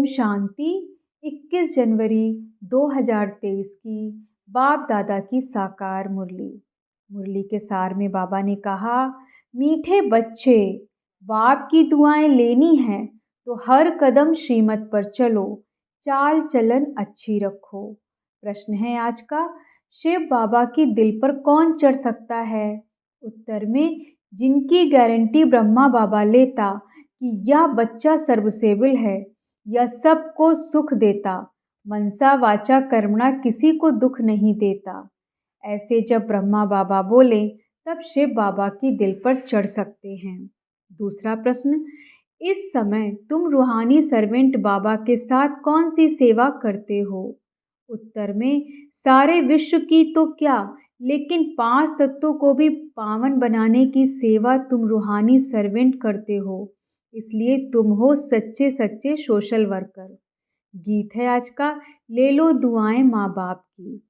शांति। 21 जनवरी 2023 की बाप दादा की साकार मुरली। मुरली के सार में बाबा ने कहा, मीठे बच्चे, बाप की दुआएं लेनी हैं तो हर कदम श्रीमत पर चलो, चाल चलन अच्छी रखो। प्रश्न है आज का, शिव बाबा की दिल पर कौन चढ़ सकता है? उत्तर में, जिनकी गारंटी ब्रह्मा बाबा लेता कि यह बच्चा सर्वसेविल है, यह सबको सुख देता, मनसा वाचा कर्मणा किसी को दुख नहीं देता। ऐसे जब ब्रह्मा बाबा बोले तब शिव बाबा की दिल पर चढ़ सकते हैं। दूसरा प्रश्न, इस समय तुम रूहानी सर्वेंट बाबा के साथ कौन सी सेवा करते हो? उत्तर में, सारे विश्व की तो क्या, लेकिन 5 तत्वों को भी पावन बनाने की सेवा तुम रूहानी सर्वेंट करते हो, इसलिए तुम हो सच्चे सच्चे सोशल वर्कर। गीत है आज का, ले लो दुआएं माँ बाप की।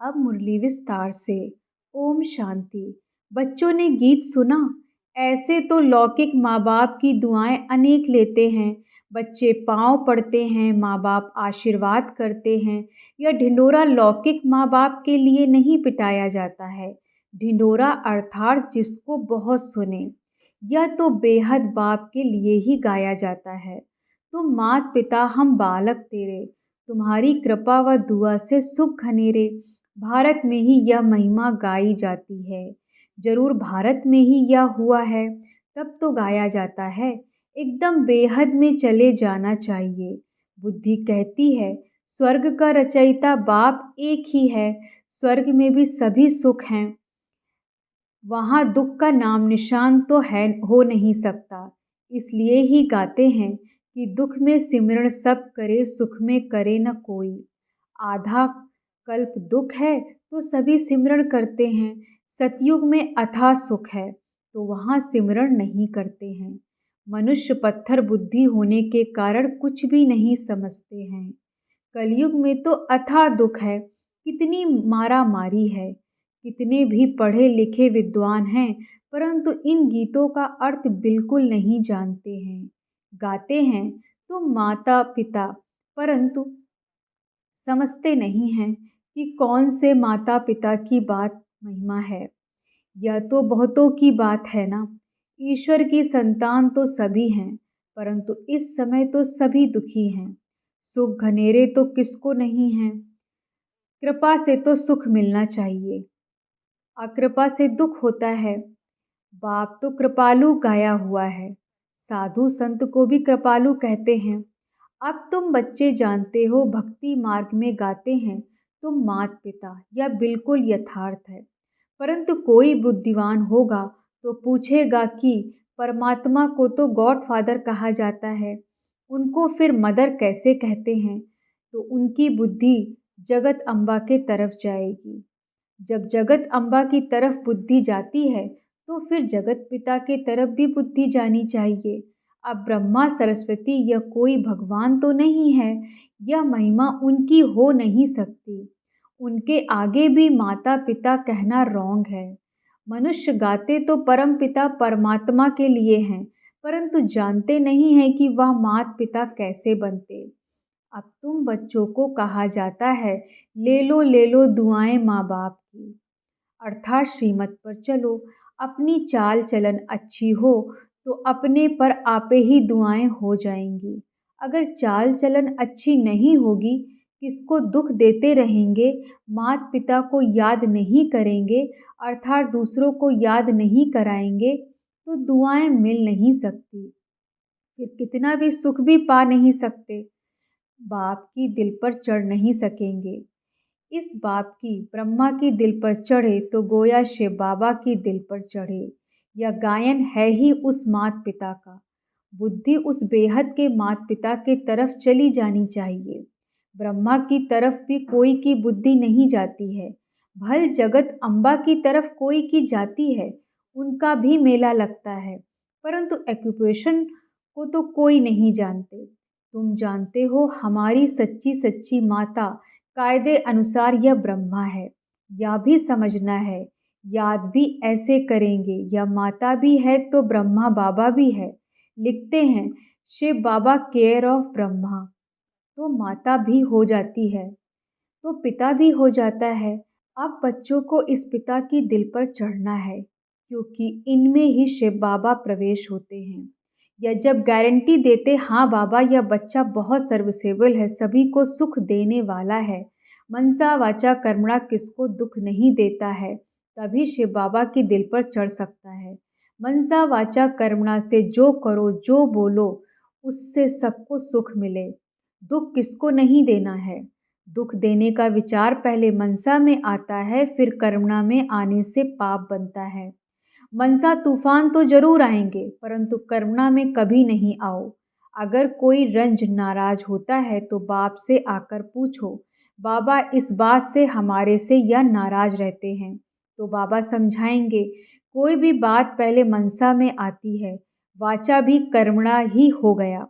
अब मुरली विस्तार से। ओम शांति। बच्चों ने गीत सुना? ऐसे तो लौकिक माँ बाप की दुआएं अनेक लेते हैं। बच्चे पाँव पड़ते हैं, माँ बाप आशीर्वाद करते हैं। यह ढिंडोरा लौकिक माँ बाप के लिए नहीं पिटाया जाता है। ढिंडोरा अर्थात जिसको बहुत सुने, यह तो बेहद बाप के लिए ही गाया जाता है। तुम मात पिता हम बालक तेरे, तुम्हारी कृपा व दुआ से सुख घनेरे। भारत में ही यह महिमा गाई जाती है। जरूर भारत में ही यह हुआ है, तब तो गाया जाता है। एकदम बेहद में चले जाना चाहिए। बुद्धि कहती है स्वर्ग का रचयिता बाप एक ही है, स्वर्ग में भी सभी सुख हैं, वहाँ दुख का नाम निशान तो है हो नहीं सकता। इसलिए ही गाते हैं कि दुख में सिमरण सब करे, सुख में करे न कोई। आधा कल्प दुख है तो सभी सिमरण करते हैं। सतयुग में अथाह सुख है तो वहाँ सिमरण नहीं करते हैं। मनुष्य पत्थर बुद्धि होने के कारण कुछ भी नहीं समझते हैं। कलयुग में तो अथाह दुख है, कितनी मारा मारी है। कितने भी पढ़े लिखे विद्वान हैं, परंतु इन गीतों का अर्थ बिल्कुल नहीं जानते हैं। गाते हैं तो माता पिता, परंतु समझते नहीं हैं कि कौन से माता पिता की बात महिमा है। यह तो बहुतों की बात है ना। ईश्वर की संतान तो सभी हैं, परंतु इस समय तो सभी दुखी हैं। सुख घनेरे तो किसको नहीं है। कृपा से तो सुख मिलना चाहिए, अकृपा से दुख होता है। बाप तो कृपालु गाया हुआ है, साधु संत को भी कृपालु कहते हैं। अब तुम बच्चे जानते हो भक्ति मार्ग में गाते हैं तुम मात पिता, यह बिल्कुल यथार्थ है। परंतु कोई बुद्धिमान होगा तो पूछेगा कि परमात्मा को तो गॉड फादर कहा जाता है, उनको फिर मदर कैसे कहते हैं? तो उनकी बुद्धि जगत अम्बा के तरफ जाएगी। जब जगत अम्बा की तरफ बुद्धि जाती है तो फिर जगत पिता के तरफ भी बुद्धि जानी चाहिए। अब ब्रह्मा सरस्वती यह कोई भगवान तो नहीं है, यह महिमा उनकी हो नहीं सकती। उनके आगे भी माता पिता कहना रॉन्ग है। मनुष्य गाते तो परम पिता परमात्मा के लिए हैं, परंतु जानते नहीं हैं कि वह मात पिता कैसे बनते। अब तुम बच्चों को कहा जाता है ले लो दुआएं माँ बाप की, अर्थात श्रीमत पर चलो। अपनी चाल चलन अच्छी हो तो अपने पर आपे ही दुआएं हो जाएंगी। अगर चाल चलन अच्छी नहीं होगी, किसको दुख देते रहेंगे, माता पिता को याद नहीं करेंगे, अर्थात दूसरों को याद नहीं कराएंगे, तो दुआएं मिल नहीं सकती। फिर कितना भी सुख भी पा नहीं सकते, बाप की दिल पर चढ़ नहीं सकेंगे। इस बाप की ब्रह्मा की दिल पर चढ़े तो गोया शिव बाबा की दिल पर चढ़े। यह गायन है ही उस मात पिता का। बुद्धि उस बेहद के मात पिता के तरफ चली जानी चाहिए। ब्रह्मा की तरफ भी कोई की बुद्धि नहीं जाती है, भल जगत अम्बा की तरफ कोई की जाती है, उनका भी मेला लगता है, परंतु एक्यूपेशन को तो कोई नहीं जानते। तुम जानते हो हमारी सच्ची सच्ची माता कायदे अनुसार यह ब्रह्मा है, यह भी समझना है। याद भी ऐसे करेंगे, यह माता भी है तो ब्रह्मा बाबा भी है। लिखते हैं शिव बाबा केयर ऑफ ब्रह्मा, तो माता भी हो जाती है, तो पिता भी हो जाता है। अब बच्चों को इस पिता की दिल पर चढ़ना है, क्योंकि इनमें ही शिव बाबा प्रवेश होते हैं। या जब गारंटी देते, हाँ बाबा यह बच्चा बहुत सर्विसेबल है, सभी को सुख देने वाला है, मनसा वाचा कर्मणा किसको दुख नहीं देता है, तभी शिव बाबा की दिल पर चढ़ सकता है। मनसा वाचा कर्मणा से जो करो जो बोलो उससे सबको सुख मिले। दुख किसको नहीं देना है। दुख देने का विचार पहले मनसा में आता है, फिर कर्मणा में आने से पाप बनता है। मनसा तूफान तो जरूर आएंगे, परंतु कर्मणा में कभी नहीं आओ। अगर कोई रंज नाराज होता है तो बाप से आकर पूछो, बाबा इस बात से हमारे से या नाराज रहते हैं, तो बाबा समझाएंगे। कोई भी बात पहले मनसा में आती है, वाचा भी कर्मणा ही हो गया।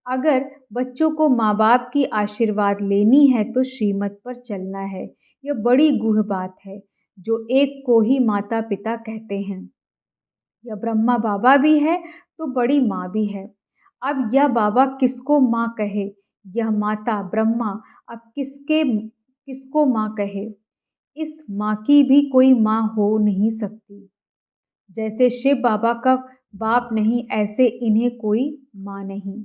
अगर बच्चों को माँ बाप की आशीर्वाद लेनी है तो श्रीमत पर चलना है। यह बड़ी गूढ़ बात है, जो एक को ही माता पिता कहते हैं। यह ब्रह्मा बाबा भी है तो बड़ी माँ भी है। अब यह बाबा किसको माँ कहे, यह माता ब्रह्मा अब किसको माँ कहे। इस माँ की भी कोई माँ हो नहीं सकती। जैसे शिव बाबा का बाप नहीं, ऐसे इन्हें कोई माँ नहीं।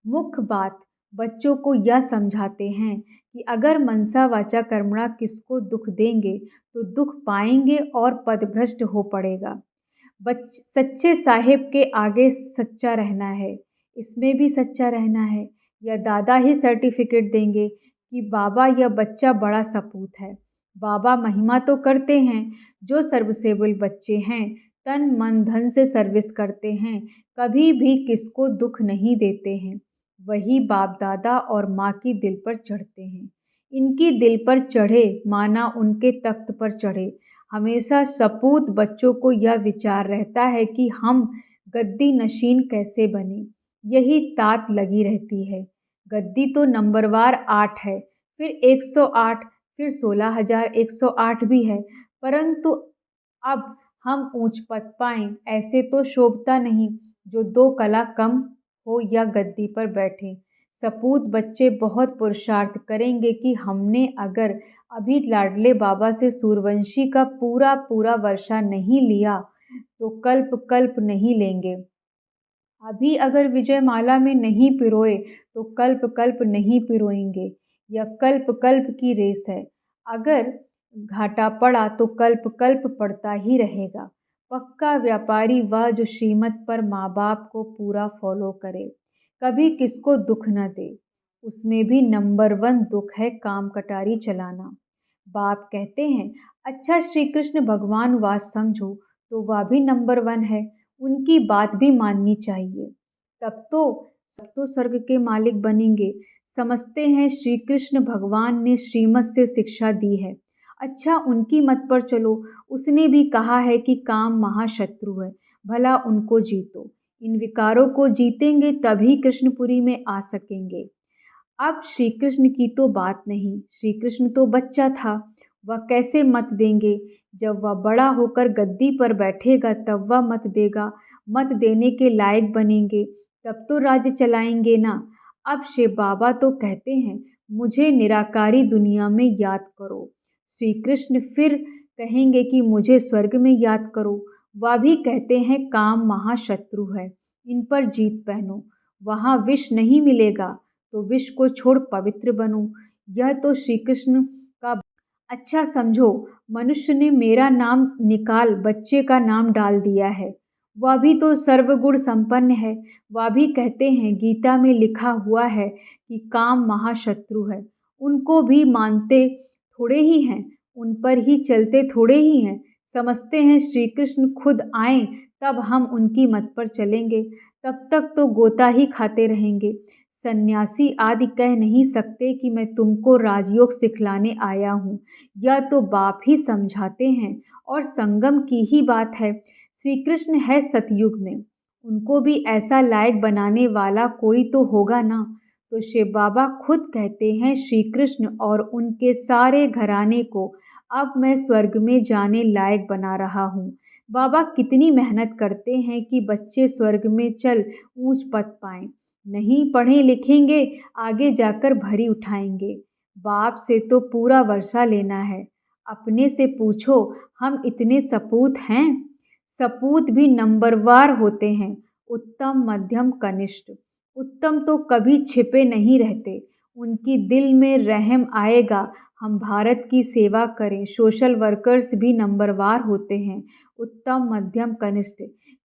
मुख्य बात बच्चों को यह समझाते हैं कि अगर मनसा वाचा कर्मणा किसको दुख देंगे तो दुख पाएंगे और पदभ्रष्ट हो पड़ेगा। सच्चे साहिब के आगे सच्चा रहना है, इसमें भी सच्चा रहना है। या दादा ही सर्टिफिकेट देंगे कि बाबा यह बच्चा बड़ा सपूत है। बाबा महिमा तो करते हैं, जो सर्विसेबल बच्चे हैं तन मन धन से सर्विस करते हैं, कभी भी किसको दुख नहीं देते हैं, वही बाप दादा और माँ की दिल पर चढ़ते हैं। इनकी दिल पर चढ़े माना उनके तख्त पर चढ़े। हमेशा सपूत बच्चों को यह विचार रहता है कि हम गद्दी नशीन कैसे बने, यही तात लगी रहती है। गद्दी तो नंबरवार 8 है, फिर 108, फिर 16,108 भी है, परंतु अब हम ऊंच पद पाएं ऐसे तो शोभता नहीं, जो 2 कला कम हो या गद्दी पर बैठे। सपूत बच्चे बहुत पुरुषार्थ करेंगे कि हमने अगर अभी लाडले बाबा से सूर्यवंशी का पूरा पूरा वर्षा नहीं लिया तो कल्प कल्प नहीं लेंगे। अभी अगर विजयमाला में नहीं पिरोए तो कल्प कल्प नहीं पिरोएंगे। यह कल्प कल्प की रेस है। अगर घाटा पड़ा तो कल्प कल्प पड़ता ही रहेगा। पक्का व्यापारी वह जो श्रीमत पर माँ बाप को पूरा फॉलो करे, कभी किसको दुख न दे। उसमें भी नंबर 1 दुख है काम कटारी चलाना। बाप कहते हैं अच्छा श्री कृष्ण भगवान वास समझो, तो वह भी नंबर 1 है, उनकी बात भी माननी चाहिए। तब तो सब तो स्वर्ग के मालिक बनेंगे। समझते हैं श्री कृष्ण भगवान ने श्रीमत से शिक्षा दी है, अच्छा उनकी मत पर चलो। उसने भी कहा है कि काम महाशत्रु है, भला उनको जीतो। इन विकारों को जीतेंगे तभी कृष्णपुरी में आ सकेंगे। अब श्री कृष्ण की तो बात नहीं, श्री कृष्ण तो बच्चा था, वह कैसे मत देंगे। जब वह बड़ा होकर गद्दी पर बैठेगा तब वह मत देगा। मत देने के लायक बनेंगे तब तो राज्य चलाएंगे ना। अब शिव बाबा तो कहते हैं मुझे निराकारी दुनिया में याद करो। श्री कृष्ण फिर कहेंगे कि मुझे स्वर्ग में याद करो। वह भी कहते हैं काम महाशत्रु है, इन पर जीत पहनो। वहाँ विष नहीं मिलेगा तो विष को छोड़ पवित्र बनो। यह तो श्री कृष्ण का। अच्छा समझो, मनुष्य ने मेरा नाम निकाल बच्चे का नाम डाल दिया है। वह भी तो सर्वगुण संपन्न है। वह भी कहते हैं गीता में लिखा हुआ है कि काम महाशत्रु है। उनको भी मानते थोड़े ही हैं, उन पर ही चलते थोड़े ही हैं। समझते हैं श्री कृष्ण खुद आएं तब हम उनकी मत पर चलेंगे, तब तक तो गोता ही खाते रहेंगे। सन्यासी आदि कह नहीं सकते कि मैं तुमको राजयोग सिखलाने आया हूँ, यह तो बाप ही समझाते हैं। और संगम की ही बात है, श्री कृष्ण है सतयुग में, उनको भी ऐसा लायक बनाने वाला कोई तो होगा ना। तो शिव बाबा खुद कहते हैं श्री कृष्ण और उनके सारे घराने को अब मैं स्वर्ग में जाने लायक बना रहा हूँ। बाबा कितनी मेहनत करते हैं कि बच्चे स्वर्ग में चल ऊंच पद पाएं। नहीं पढ़े लिखेंगे, आगे जाकर भरी उठाएंगे। बाप से तो पूरा वर्षा लेना है। अपने से पूछो, हम इतने सपूत हैं। सपूत भी नंबरवार होते हैं, उत्तम, मध्यम, कनिष्ठ। उत्तम तो कभी छिपे नहीं रहते, उनकी दिल में रहम आएगा। हम भारत की सेवा करें। सोशल वर्कर्स भी नंबरवार होते हैं, उत्तम, मध्यम, कनिष्ठ।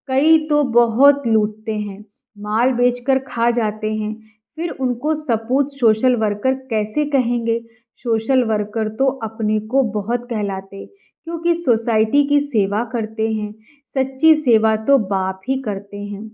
कई तो बहुत लूटते हैं, माल बेचकर खा जाते हैं, फिर उनको सपूत सोशल वर्कर कैसे कहेंगे? सोशल वर्कर तो अपने को बहुत कहलाते, क्योंकि सोसाइटी की सेवा करते हैं। सच्ची सेवा तो बाप ही करते हैं।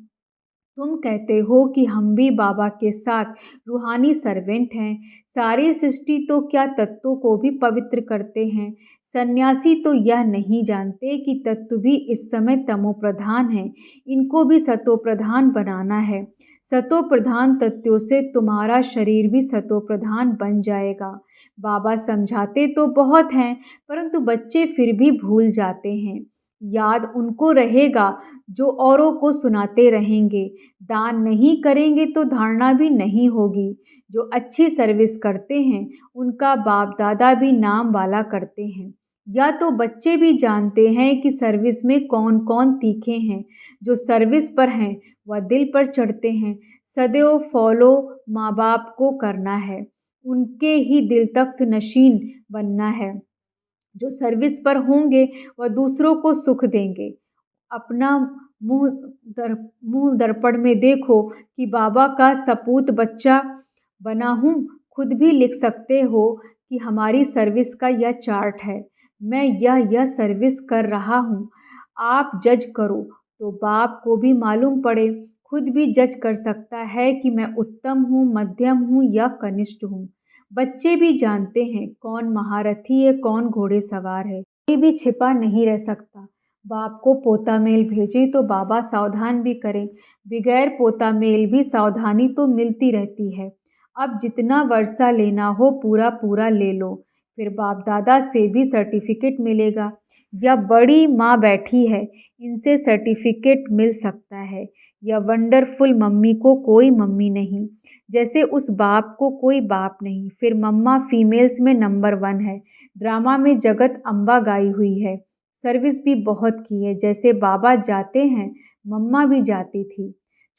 तुम कहते हो कि हम भी बाबा के साथ रूहानी सर्वेंट हैं। सारी सृष्टि तो क्या तत्वों को भी पवित्र करते हैं। सन्यासी तो यह नहीं जानते कि तत्व भी इस समय तमो प्रधान हैं, इनको भी सतो प्रधान बनाना है। सतो प्रधान तत्वों से तुम्हारा शरीर भी सतो प्रधान बन जाएगा। बाबा समझाते तो बहुत हैं, परंतु बच्चे फिर भी भूल जाते हैं। याद उनको रहेगा जो औरों को सुनाते रहेंगे। दान नहीं करेंगे तो धारणा भी नहीं होगी। जो अच्छी सर्विस करते हैं उनका बाप दादा भी नाम वाला करते हैं। या तो बच्चे भी जानते हैं कि सर्विस में कौन कौन तीखे हैं। जो सर्विस पर हैं वह दिल पर चढ़ते हैं। सदैव फॉलो माँ बाप को करना है, उनके ही दिल तख्त नशीन बनना है। जो सर्विस पर होंगे वह दूसरों को सुख देंगे। अपना मुंह दर मुंह दर्पण में देखो कि बाबा का सपूत बच्चा बना हूँ। खुद भी लिख सकते हो कि हमारी सर्विस का यह चार्ट है, मैं यह सर्विस कर रहा हूँ। आप जज करो तो बाप को भी मालूम पड़े। खुद भी जज कर सकता है कि मैं उत्तम हूँ, मध्यम हूँ या कनिष्ठ हूँ। बच्चे भी जानते हैं कौन महारथी है, कौन घोड़े सवार है। कोई भी छिपा नहीं रह सकता। बाप को पोता मेल भेजें तो बाबा सावधान भी करें। बगैर पोता मेल भी सावधानी तो मिलती रहती है। अब जितना वर्षा लेना हो पूरा पूरा ले लो, फिर बाप दादा से भी सर्टिफिकेट मिलेगा। यह बड़ी माँ बैठी है, इनसे सर्टिफिकेट मिल सकता है। यह वंडरफुल मम्मी को कोई मम्मी नहीं, जैसे उस बाप को कोई बाप नहीं। फिर मम्मा फीमेल्स में नंबर 1 है। ड्रामा में जगत अम्बा गाई हुई है। सर्विस भी बहुत की है। जैसे बाबा जाते हैं, मम्मा भी जाती थी।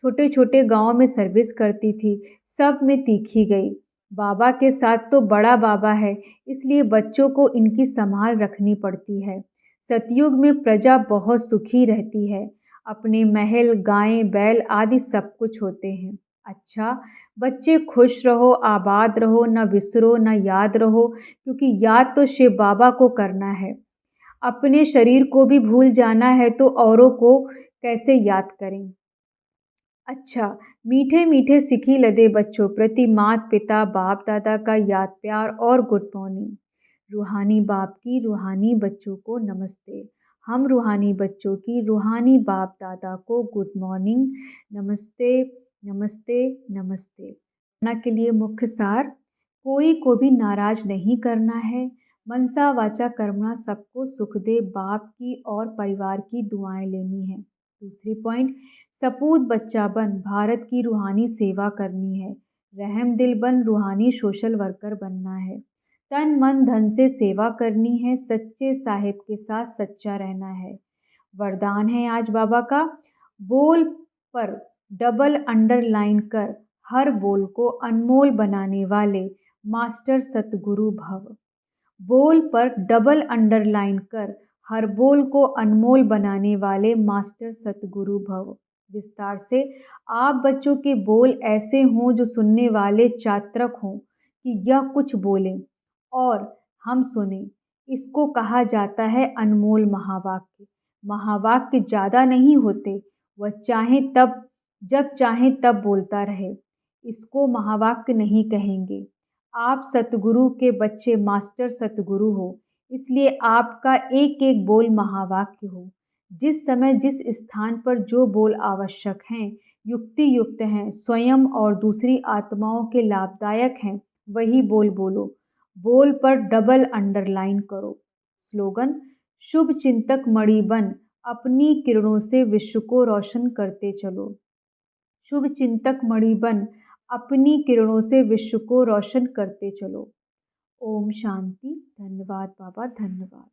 छोटे छोटे गांव में सर्विस करती थी, सब में तीखी गई। बाबा के साथ तो बड़ा बाबा है, इसलिए बच्चों को इनकी संभाल रखनी पड़ती है। सतयुग में प्रजा बहुत सुखी रहती है। अपने महल, गायें, बैल आदि सब कुछ होते हैं। अच्छा, बच्चे खुश रहो, आबाद रहो, न बिसरो न याद रहो, क्योंकि याद तो शिव बाबा को करना है। अपने शरीर को भी भूल जाना है तो औरों को कैसे याद करें। अच्छा, मीठे मीठे सिखी लदे बच्चों प्रति मात पिता बाप दादा का याद प्यार और गुड मॉर्निंग। रूहानी बाप की रूहानी बच्चों को नमस्ते। हम रूहानी बच्चों की रूहानी बाप दादा को गुड मॉर्निंग, नमस्ते, नमस्ते, नमस्ते। ना के लिए मुख्य सार, कोई को भी नाराज नहीं करना है। मनसा वाचा कर्मणा सबको सुख दे बाप की और परिवार की दुआएं लेनी है। दूसरी पॉइंट, सपूत बच्चा बन भारत की रूहानी सेवा करनी है। रहम दिल बन रूहानी सोशल वर्कर बनना है। तन मन धन से सेवा करनी है। सच्चे साहिब के साथ सच्चा रहना है। वरदान है आज बाबा का, बोल पर डबल अंडरलाइन कर हर बोल को अनमोल बनाने वाले मास्टर सतगुरु भव। बोल पर डबल अंडरलाइन कर हर बोल को अनमोल बनाने वाले मास्टर सतगुरु भव। विस्तार से, आप बच्चों के बोल ऐसे हों जो सुनने वाले चातक हों कि यह कुछ बोलें और हम सुने। इसको कहा जाता है अनमोल महावाक्य। महावाक्य ज़्यादा नहीं होते, वह चाहे तब जब चाहे तब बोलता रहे। इसको महावाक्य नहीं कहेंगे। आप सतगुरु के बच्चे मास्टर सतगुरु हो, इसलिए आपका एक एक बोल महावाक्य हो। जिस समय जिस स्थान पर जो बोल आवश्यक हैं, युक्ति युक्त हैं, स्वयं और दूसरी आत्माओं के लाभदायक हैं, वही बोल बोलो। बोल पर डबल अंडरलाइन करो। स्लोगन, शुभ चिंतक मणि बन अपनी किरणों से विश्व को रोशन करते चलो। शुभ चिंतक मणि बन अपनी किरणों से विश्व को रोशन करते चलो। ओम शांति। धन्यवाद बाबा, धन्यवाद।